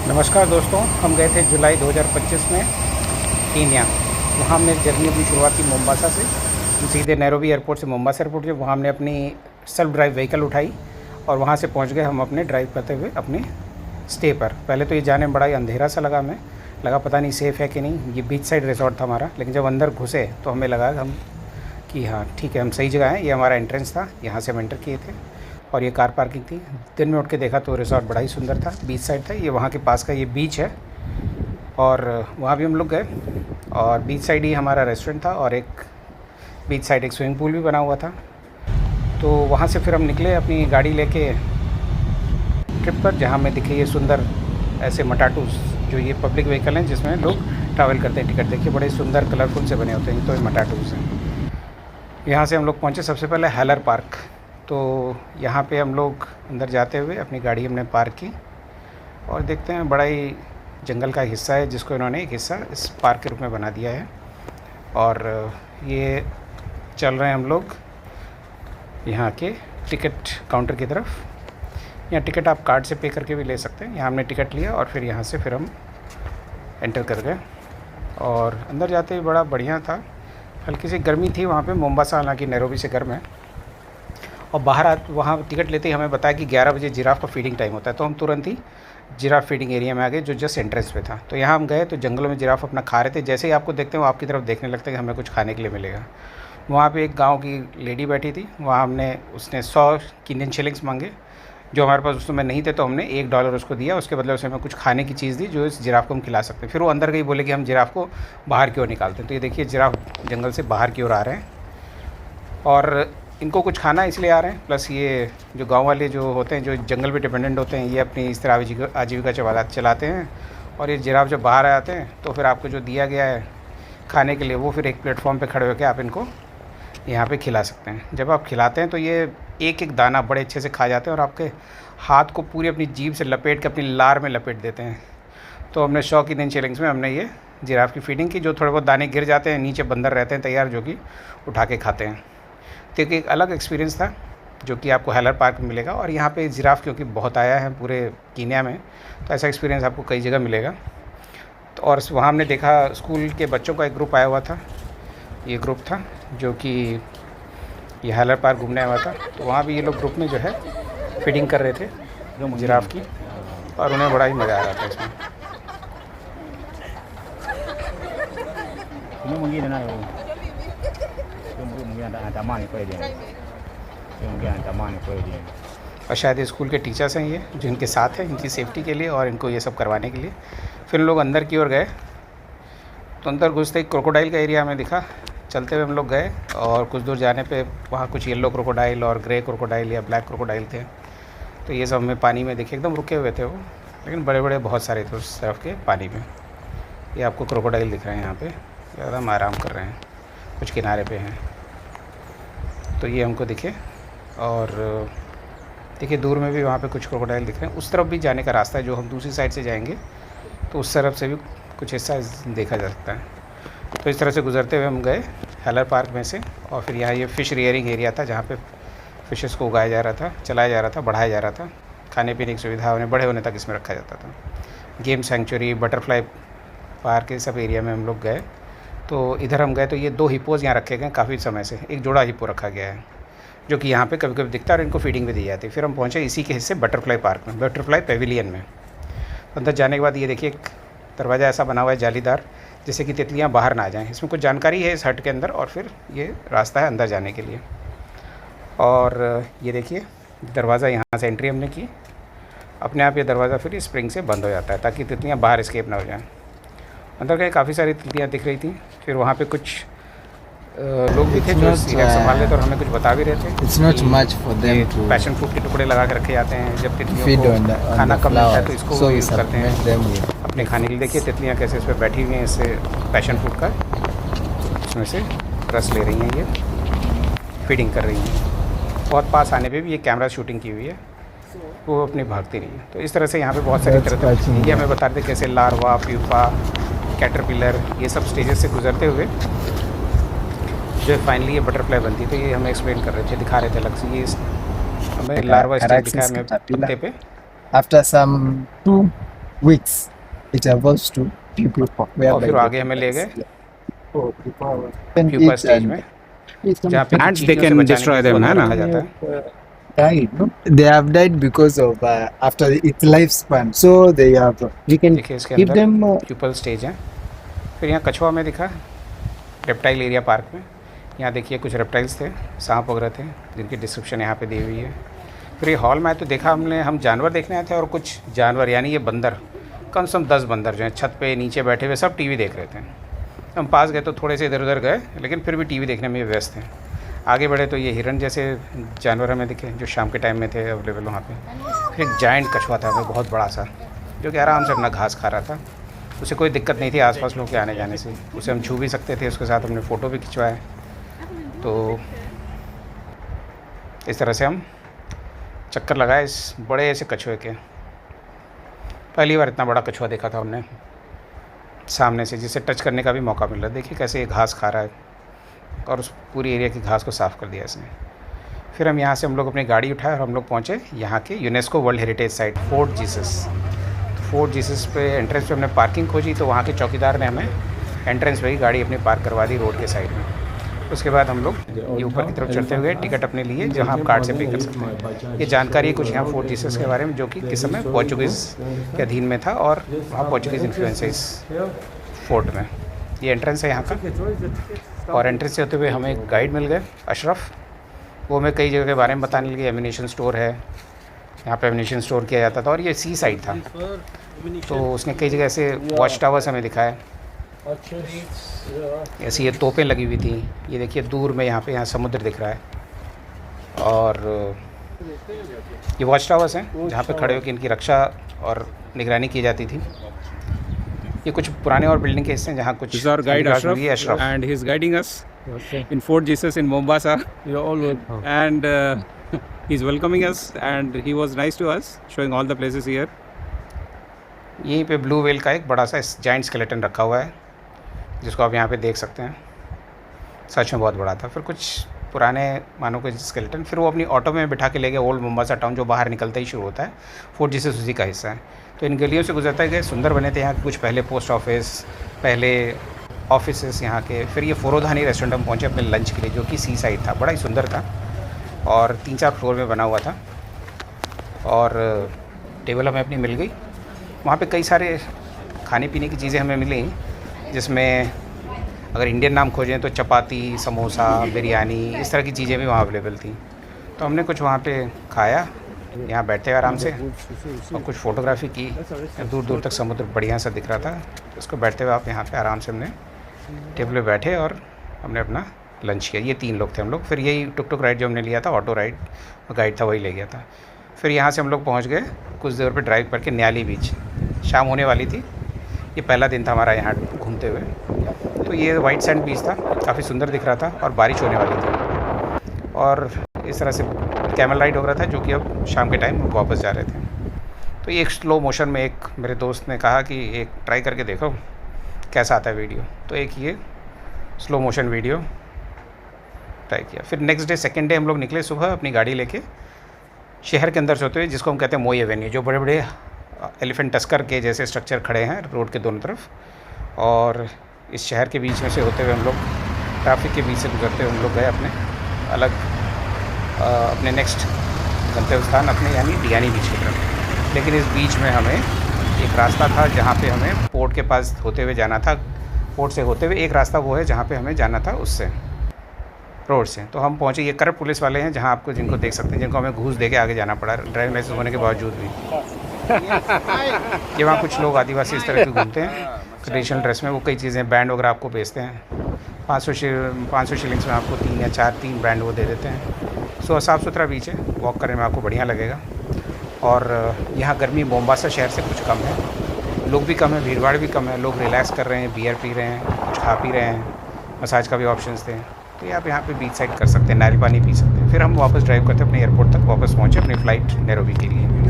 नमस्कार दोस्तों, हम गए थे जुलाई 2025 में कीनिया। वहाँ हमने जर्नी अपनी शुरुआत की मोम्बासा से। हम सीधे नैरोबी एयरपोर्ट से मोम्बासा एयरपोर्ट गए। वहाँ हमने अपनी सेल्फ ड्राइव व्हीकल उठाई और वहाँ से पहुँच गए हम अपने ड्राइव करते हुए अपने स्टे पर। पहले तो ये जाने में बड़ा ही अंधेरा सा लगा, हमें लगा पता नहीं सेफ़ है कि नहीं। ये बीच साइड रिसॉर्ट था हमारा, लेकिन जब अंदर घुसे तो हमें लगा कि हाँ ठीक है, हम सही जगह हैं। ये हमारा एंट्रेंस था, यहाँ से हम एंटर किए थे और ये कार पार्किंग थी। दिन में उठ के देखा तो रिसॉर्ट बड़ा ही सुंदर था, बीच साइड था। ये वहाँ के पास का ये बीच है और वहाँ भी हम लोग गए और बीच साइड ही हमारा रेस्टोरेंट था और एक बीच साइड एक स्विमिंग पूल भी बना हुआ था। तो वहाँ से फिर हम निकले अपनी गाड़ी लेके ट्रिप पर, जहाँ हमें दिखे ये सुंदर ऐसे मटाटूस, जो ये पब्लिक व्हीकल हैं जिसमें लोग ट्रैवल करते हैं। टिकट देखिए बड़े सुंदर कलरफुल से बने होते हैं, तो ये मटाटूस हैं। यहाँ से हम लोग पहुँचे सबसे पहले हैलर पार्क। तो यहाँ पे हम लोग अंदर जाते हुए अपनी गाड़ी हमने पार्क की और देखते हैं बड़ा ही जंगल का हिस्सा है जिसको इन्होंने एक हिस्सा इस पार्क के रूप में बना दिया है। और ये चल रहे हैं हम लोग यहाँ के टिकट काउंटर की तरफ। यहाँ टिकट आप कार्ड से पे करके भी ले सकते हैं। यहाँ हमने टिकट लिया और फिर यहाँ से फिर हम एंटर कर गए और अंदर जाते ही बड़ा बढ़िया था। हल्की सी गर्मी थी वहाँ पे। मोम्बासा हालांकि नैरोबी से गर्म है। और बाहर वहाँ टिकट लेते ही हमें बताया कि 11 बजे जिराफ का फीडिंग टाइम होता है। तो हम तुरंत ही जिराफ फीडिंग एरिया में आ गए, जो जस्ट एंट्रेंस पे था। तो यहाँ हम गए तो जंगलों में जिराफ अपना खा रहे थे। जैसे ही आपको देखते हैं वो आपकी तरफ देखने लगते हैं कि हमें कुछ खाने के लिए मिलेगा। वहाँ पे एक गांव की लेडी बैठी थी, वहाँ उसने 100 केनियन शिलिंग्स मांगे, जो हमारे पास उस समय नहीं थे। तो हमने $1 उसको दिया, उसके बदले उसने हमें कुछ खाने की चीज़ दी जो इस जिराफ को हम खिला सकते हैं। फिर वो अंदर गई, बोले कि हम जिराफ को बाहर की ओर निकालते हैं। तो ये देखिए जिराफ जंगल से बाहर की ओर आ रहे हैं और इनको कुछ खाना इसलिए आ रहे हैं। प्लस ये जो गांव वाले जो होते हैं, जो जंगल पे डिपेंडेंट होते हैं, ये अपनी इस तरह आजीविका चलाते हैं। और ये जिराफ जब बाहर आते हैं तो फिर आपको जो दिया गया है खाने के लिए, वो फिर एक प्लेटफॉर्म पे खड़े होकर आप इनको यहाँ पे खिला सकते हैं। जब आप खिलाते हैं तो ये एक एक दाना बड़े अच्छे से खा जाते हैं और आपके हाथ को पूरी अपनी जीभ से लपेट के अपनी लार में लपेट देते हैं। तो हमने 100 केनियन शिलिंग्स में हमने ये जिराफ की फीडिंग की। जो थोड़े बहुत दाने गिर जाते हैं, नीचे बंदर रहते हैं तैयार, जो कि उठा के खाते हैं। तो एक अलग एक्सपीरियंस था जो कि आपको हैलर पार्क में मिलेगा। और यहाँ पे जिराफ क्योंकि बहुत आया है पूरे कीनिया में, तो ऐसा एक्सपीरियंस आपको कई जगह मिलेगा। तो और वहाँ हमने देखा स्कूल के बच्चों का एक ग्रुप आया हुआ था। ये ग्रुप था जो कि ये हैलर पार्क घूमने आया हुआ था। तो वहाँ भी ये लोग ग्रुप में जो है फीडिंग कर रहे थे जिराफ की और उन्हें बड़ा ही मज़ा आ रहा था इसमें। और शायद ये स्कूल के टीचर्स हैं, ये जो इनके साथ हैं, इनकी सेफ्टी के लिए और इनको ये सब करवाने के लिए। फिर लोग अंदर की ओर गए तो अंदर घुसते ही क्रोकोडाइल का एरिया हमें दिखा। चलते हुए हम लोग गए और कुछ दूर जाने पे वहाँ कुछ येलो क्रोकोडाइल और ग्रे क्रोकोडाइल या ब्लैक क्रोकोडाइल थे। तो ये सब हमें पानी में दिखे, एकदम रुके हुए थे वो, लेकिन बड़े बड़े बहुत सारे थे उस तरफ के पानी में। ये आपको क्रोकोडाइल दिख रहे हैं यहाँ पे, एकदम आराम कर रहे हैं, कुछ किनारे पे हैं। तो ये हमको दिखे और देखिए दूर में भी वहाँ पे कुछ क्रोकोडाइल दिख रहे हैं। उस तरफ भी जाने का रास्ता है, जो हम दूसरी साइड से जाएंगे तो उस तरफ से भी कुछ हिस्सा देखा जा सकता है। तो इस तरह से गुजरते हुए हम गए हैलर पार्क में से। और फिर यहाँ ये फ़िश रियरिंग एरिया था, जहाँ पे फ़िशेस को उगाया जा रहा था, चलाया जा रहा था, बढ़ाया जा रहा था। खाने पीने की सुविधा उन्हें बड़े होने तक इसमें रखा जाता था। गेम सेंचुरी, बटरफ्लाई पार्क, ये सब एरिया में हम लोग गए। तो इधर हम गए तो ये 2 हिप्पोज़ यहाँ रखे गए काफ़ी समय से। एक जोड़ा हिप्पो रखा गया है जो कि यहाँ पे कभी कभी दिखता है और इनको फीडिंग भी दी जाती है। फिर हम पहुँचे इसी के हिस्से बटरफ्लाई पार्क में, बटरफ्लाई पेविलियन में। अंदर जाने के बाद ये देखिए एक दरवाज़ा ऐसा बना हुआ है जालीदार, जिससे कि तितलियाँ बाहर ना आ जाएँ। इसमें कुछ जानकारी है इस हट के अंदर और फिर ये रास्ता है अंदर जाने के लिए। और ये देखिए दरवाज़ा, यहाँ से एंट्री हमने की। अपने आप ये दरवाज़ा फिर स्प्रिंग से बंद हो जाता है ताकि तितलियाँ बाहर एस्केप ना हो जाएँ। अंदर गए, काफ़ी सारी तितलियाँ दिख रही थी। फिर वहाँ पे कुछ लोग भी थे जो एरिया संभाल रहे थे और हमें कुछ बता भी रहे थे। It's not much for them to passion fruit के टुकड़े लगा के रखे जाते हैं जब तितलियों feed को on the खाना कम मिलता है, तो flowers, इसको so we यूज़ करते हैं supplement them with अपने खाने के लिए। देखिए तितलियाँ कैसे इस पर बैठी हुई हैं, इससे पैशन फ्रूट का इसमें से रस ले रही हैं, ये फीडिंग कर रही हैं। बहुत पास आने पे भी ये कैमरा शूटिंग की हुई है, वो अपनी भागती रही है। तो इस तरह से यहाँ पे बहुत सारी तरह ये हमें बता रहे थे कैसे लार्वा, प्यूपा, कैटरपिलर, ये सब स्टेजेस से गुजरते हुए जो फाइनली ये बटरफ्लाई बनती है। तो ये हमें एक्सप्लेन कर रहे थे, दिखा रहे थे अलग से। ये हमें लार्वा स्टेज दिखाया हमें पत्ते पे। after some 2 weeks. It was to Pupa. और फिर आगे हमें ले गए Then pupa it stage and में, it's जहाँ पे Ants, they चींटियों से can बचाने के destroy लिए them, उसको है अंदर ना? रखा जाता है। died, no? They have died because of after its lifespan. So they have we can देखिए इसके keep अंदर them प्यूपल स्टेज है। फिर यहाँ कछुआ में दिखा रेप्टाइल एरिया पार्क में। यहाँ देखिए कुछ रेप्टाइल्स थे, सांप वगैरह थे, जिनकी डिस्क्रिप्शन यहाँ पे दी हुई है। फिर ये हॉल में आए तो देखा हमने, हम जानवर देखने आए थे और कुछ जानवर यानी ये बंदर, कम से कम 10 बंदर जो हैं छत पे नीचे बैठे हुए सब टीवी देख रहे थे। हम पास गए तो थोड़े से इधर उधर गए, लेकिन फिर भी टीवी देखने में व्यस्त थे। आगे बढ़े तो ये हिरन जैसे जानवर हमें दिखे जो शाम के टाइम में थे अवेलेबल वहाँ पे। फिर एक जायंट कछुआ था हमें बहुत बड़ा सा, जो कि आराम से अपना घास खा रहा था। उसे कोई दिक्कत नहीं थी आसपास लोग के आने जाने से, उसे हम छू भी सकते थे। उसके साथ हमने फ़ोटो भी खिंचवाए। तो इस तरह से हम चक्कर लगाए इस बड़े ऐसे कछुए के। पहली बार इतना बड़ा कछुआ देखा था हमने सामने से, जिसे टच करने का भी मौका मिल रहा है। देखिए कैसे ये घास खा रहा है और उस पूरी एरिया की घास को साफ़ कर दिया इसने। फिर हम यहाँ से हम लोग अपनी गाड़ी उठाए और हम लोग पहुँचे यहाँ के UNESCO world heritage site fort Jesus. Fort Jesus पे एंट्रेंस पे हमने पार्किंग खोजी तो वहाँ के चौकीदार ने हमें एंट्रेंस पे ही गाड़ी अपनी पार्क करवा दी रोड के साइड में। उसके बाद हम लोग ये ऊपर की तरफ चढ़ते हुए टिकट अपने लिए, जहाँ आप कार्ड से पे कर सकते हैं। ये जानकारी कुछ यहाँ फोर्ट जीसस के बारे में, जो कि किस समय पोर्चुगीज़ के अधीन में था और वहाँ पोर्चुगीज़ इन्फ्लुएंस है इस फोर्ट में। ये एंट्रेंस है यहाँ का। और एंट्रेंस से होते हुए हमें एक गाइड मिल गए अशरफ, वो हमें कई जगह के बारे में बताने लगे। एमिनेशन स्टोर है यहाँ पे, एमिनेशन स्टोर किया जाता था और ये सी साइड था। तो उसने कई जगह ऐसे वॉच टावर्स हमें दिखाए, ऐसी ये तोपें लगी हुई थी। ये देखिए दूर में यहाँ समुद्र दिख रहा है। और ये वॉच टावर्स हैं जहाँ पे खड़े होकर इनकी रक्षा और निगरानी की जाती थी। ये कुछ पुराने और बिल्डिंग के हिस्से हैं जहाँ कुछ This is our guide Ashraf Ashraf, and he's guiding us in Fort Jesus in Mombasa. You're all welcome. And he's welcoming us, and he was nice to us, showing all the places here. यहीं पे blue whale का एक बड़ा सा giant skeleton रखा हुआ है, जिसको आप यहाँ पे देख सकते हैं। सच में बहुत बड़ा था। फिर कुछ पुराने मानव के स्केलेटन, फिर वो अपनी ऑटो में बिठा के ले गए ओल्ड मोम्बासा टाउन, जो बाहर निकलते ही शुरू होता है। फोर्ट जीसस उसी का हिस्सा है। तो इन गलियों से गुजरते गए, सुंदर बने थे यहाँ के कुछ पहले पोस्ट ऑफिस, पहले ऑफिसेस यहाँ के। फिर ये फोरोधानी रेस्टोरेंट हम पहुँचे अपने लंच के लिए, जो कि सी साइड था, बड़ा ही सुंदर था और 3-4 फ्लोर में बना हुआ था। और टेबल हमें अपनी मिल गई। वहाँ पे कई सारे खाने पीने की चीज़ें हमें मिली, जिसमें अगर इंडियन नाम खोजें तो चपाती, समोसा, बिरयानी, इस तरह की चीज़ें भी वहाँ अवेलेबल थी। तो हमने कुछ वहाँ पे खाया, यहाँ बैठे आराम से और कुछ फ़ोटोग्राफी की। दूर दूर तक समुद्र बढ़िया सा दिख रहा था। उसको बैठते हुए आप यहाँ पे आराम से हमने टेबल पे बैठे और हमने अपना लंच किया। ये 3 लोग थे हम लोग। फिर यही टुक टुक राइड जो हमने लिया था, ऑटो राइड, गाइड था वही ले गया था। फिर यहाँ से हम लोग पहुँच गए कुछ देर पे ड्राइव करके न्याली बीच। शाम होने वाली थी, ये पहला दिन था हमारा यहाँ घूमते हुए। तो ये वाइट सैंड बीच था, काफ़ी सुंदर दिख रहा था और बारिश होने वाली थी। और इस तरह से कैमल राइड हो रहा था, जो कि अब शाम के टाइम वापस जा रहे थे। तो ये एक स्लो मोशन में, एक मेरे दोस्त ने कहा कि एक ट्राई करके देखो कैसा आता है वीडियो। तो एक ये स्लो मोशन वीडियो ट्राई किया। फिर नेक्स्ट डे, सेकेंड डे हम लोग निकले सुबह अपनी गाड़ी लेके शहर के अंदर से होते हुए, जिसको हम कहते हैं मोई एवेन्यू, जो बड़े बड़े एलिफेंट टस्कर के जैसे स्ट्रक्चर खड़े हैं रोड के दोनों तरफ। और इस शहर के बीच में से होते हुए हम लोग, ट्रैफिक के बीच से गुजरते हुए हम लोग गए अपने अलग अपने नेक्स्ट गंतव्य स्थान अपने, यानी डियानी बीच की तरफ। लेकिन इस बीच में हमें एक रास्ता था जहाँ पे हमें पोर्ट के पास होते हुए जाना था। पोर्ट से होते हुए एक रास्ता वो है जहाँ पे हमें जाना था उससे, रोड से। तो हम पहुँचे, ये करप्ट पुलिस वाले हैं जहाँ आपको, जिनको देख सकते हैं, जिनको हमें घूस दे के आगे जाना पड़ा ड्राइविंग लाइसेंस होने के बावजूद भी। ये वहाँ कुछ लोग आदिवासी इस तरह के घूमते हैं ट्रेडिशनल ड्रेस में। वो कई चीज़ें, बैंड वगैरह आपको बेचते हैं। 500 शिलिंग्स में आपको 3 या 4 बैंड वो दे देते हैं। सो साफ़ सुथरा बीच है, वॉक करने में आपको बढ़िया लगेगा। और यहाँ गर्मी मोम्बासा शहर से कुछ कम है, लोग भी कम है, भीड़-भाड़ भी कम है। लोग रिलैक्स कर रहे हैं, बियर पी रहे हैं, कुछ खा पी रहे हैं, मसाज का भी ऑप्शंस थे। तो आप यहाँ पे बीच साइड कर सकते हैं, नारियल पानी पी सकते हैं। फिर हम वापस ड्राइव करते अपने एयरपोर्ट तक वापस पहुँचे अपनी फ़्लाइट नैरोबी के लिए।